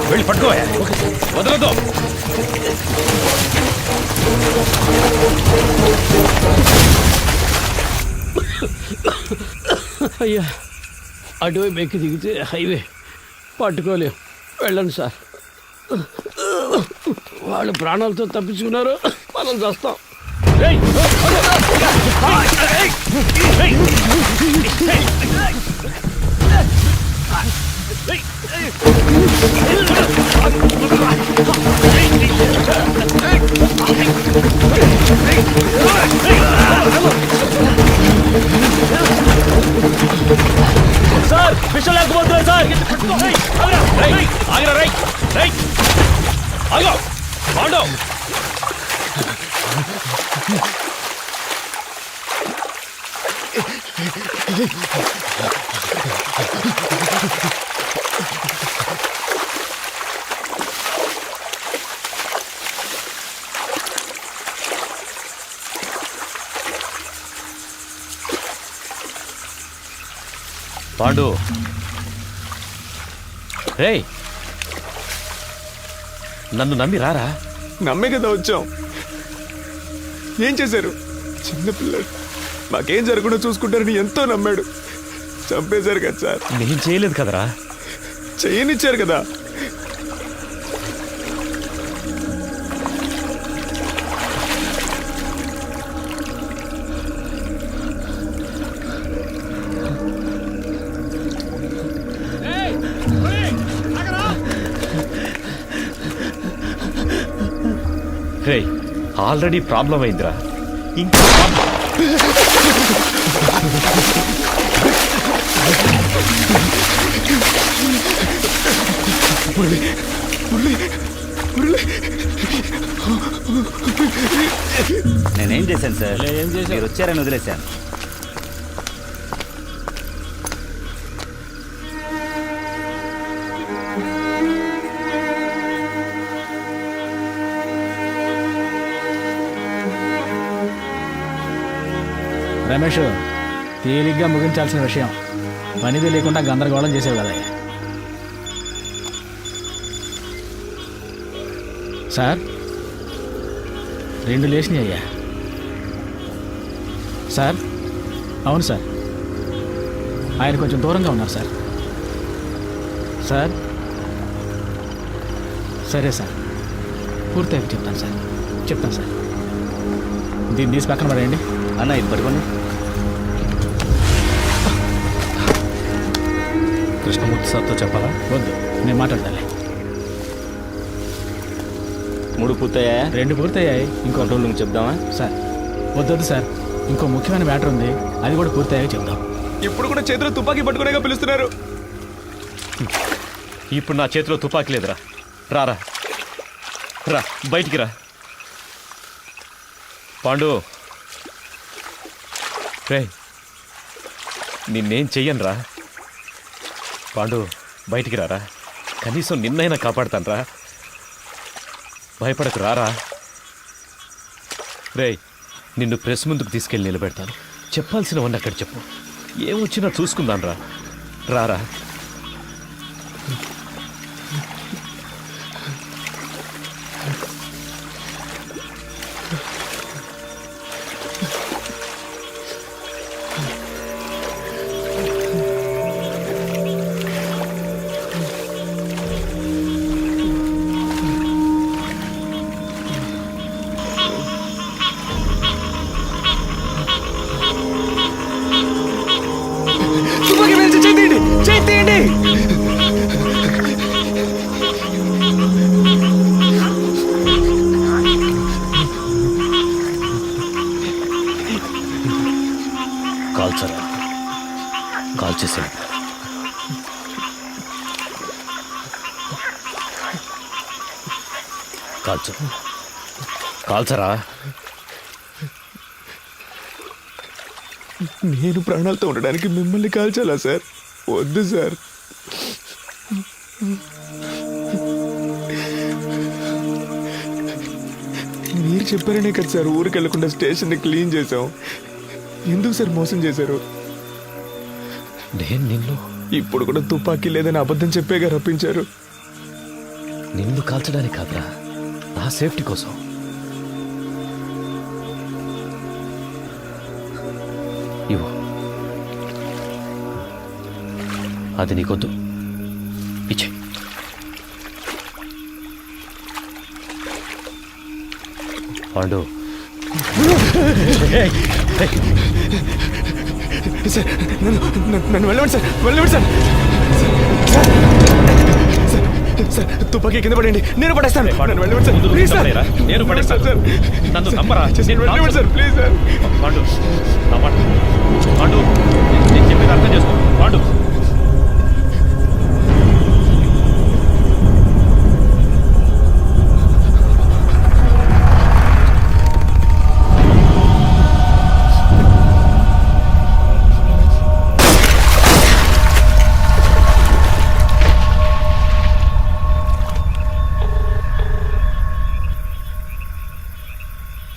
వెళ్ళి పట్టుకో, వదలదు. అయ్యా, అటువైపు ఎక్కి దిగితే హైవే పట్టుకోలేం. వెళ్ళండి సార్. వాళ్ళు ప్రాణాలతో తప్పించుకున్నారు, మనం చేస్తాం. సార్, విషయం లేకపోతున్నారు సార్. ఆగరా, రైట్ రైట్, ఆగో పాండు. పాండు, రేయ్, నన్ను నమ్మి రారా. నమ్మే కదా వచ్చాం. ఏం చేశారు? చిన్నపిల్లడు, మాకేం జరగకుండా చూసుకుంటారని ఎంతో నమ్మాడు. చంపేశారు కదా సార్. నేను చేయలేదు కదరా. చేయనిచ్చారు కదా. రేయ్, ఆల్రెడీ ప్రాబ్లం అయిందిరా. ఇంకా నేనేం చేశాను సార్? మీరు వచ్చారని వదిలేశాను. రమేష్, తేలిగ్గా ముగించాల్సిన విషయం పనిది లేకుండా గందరగోళం చేసేవి కదా సార్. 2 లేచినాయి అయ్యా. సార్, అవును సార్, ఆయన కొంచెం దూరంగా ఉన్నారు సార్. సార్, సరే సార్, పూర్తయిపోయి చెప్తాను సార్. దీన్ని తీసి పక్కన పడేయండి. అన్న, ఇది పట్టుకోండి. కృష్ణమూర్తి సార్తో చెప్పాలా? వద్దు, నేను మాట్లాడతాలే. 3 పూర్తయ్యాయా? 2 పూర్తయ్యాయి. ఇంకో 2 నువ్వు చెప్దామా? సార్, వద్దొద్దు సార్, ఇంకో ముఖ్యమైన మ్యాటర్ ఉంది, అది కూడా పూర్తయ్యాక చెప్దాం. ఇప్పుడు కూడా చేతిలో తుపాకీ పట్టుకునేగా పిలుస్తున్నారు. ఇప్పుడు నా చేతిలో తుపాకీ లేదురా. రారా, రా బయటికి రా. పాండు, రే, నిన్నేం చెయ్యను రా. పాండు, బయటికి రారా. కనీసం నిన్నైనా కాపాడుతాను రా. భయపడకు, రారా. రే, నిన్ను ప్రెస్ ముందుకు తీసుకెళ్ళి నిలబెడతాను. చెప్పాల్సినవన్నీ అక్కడ చెప్పు. ఏమొచ్చినా చూసుకుందాను రా. రారా. తుపాకీ వేసి చేయండి. కాల్చు కాల్చరా. నేను ప్రాణాలతో ఉండడానికి మిమ్మల్ని కాల్చాలా సార్? వద్దు సార్. మీరు చెప్పారనే కదా సార్ ఊరికి వెళ్ళకుండా స్టేషన్ని క్లీన్ చేసాం. ఎందుకు సార్ మోసం చేశారు? నేను నిన్ను ఇప్పుడు కూడా తుపాకీ లేదని అబద్ధం చెప్పేగా రప్పించారు. నిన్ను కాల్చడానికి కాదురా, నా సేఫ్టీ కోసం. ఇవ్వు. అది నీకొద్దు, ఇచ్చే. పాండు, సార్ నన్ను వెళ్ళండి సార్, వెళ్ళండి సార్. సార్ తుపాకీ కింద పడండి, నేను పడేస్తాను. నన్ను వెళ్ళండి సార్, ప్లీజ్ సార్. నేను పడేస్తాను సార్. నన్ను నమ్మరా. నన్ను వెళ్ళండి సార్, ప్లీజ్ సార్. పాండు, నా మాట. పాండు, నేను చెప్పేది అర్థం చేసుకో. పాండు,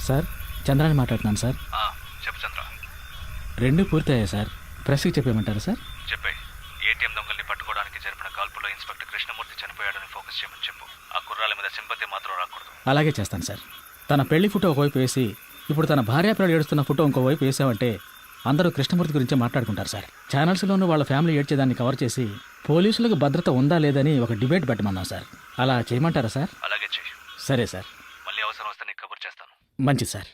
సార్, చంద్రాని మాట్లాడుతున్నాను సార్. చెప్పు చంద్ర. రెండు పూర్తయ్యాయి సార్. ప్రెస్కి చెప్పేయమంటారా సార్? చెప్పే. ఏటీఎం దొంగల్ని పట్టుకోవడానికి జరిపిన కాల్పులో ఇన్స్పెక్టర్ కృష్ణమూర్తి చనిపోయాడని ఫోకస్ చేయమని చెప్పు. ఆ కుర్రాల మీద సింపతి మాత్రం రాకూడదు. అలాగే చేస్తాను సార్. తన పెళ్లి ఫోటో ఒకవైపు వేసి ఇప్పుడు తన భార్యాపిల్లలు ఏడుస్తున్న ఫోటో ఇంకోవైపు వేసామంటే అందరూ కృష్ణమూర్తి గురించే మాట్లాడుకుంటారు సార్. ఛానల్స్లోనూ వాళ్ళ ఫ్యామిలీ ఏడ్చేదాన్ని కవర్ చేసి పోలీసులకు భద్రత ఉందా లేదని ఒక డిబేట్ పెట్టమన్నాం సార్. అలా చేయమంటారా సార్? అలాగే చెయ్యి. సరే సార్. మళ్ళీ అవసరం వస్తే నీకు కబుర్ చేస్తాను. మంచిది సార్.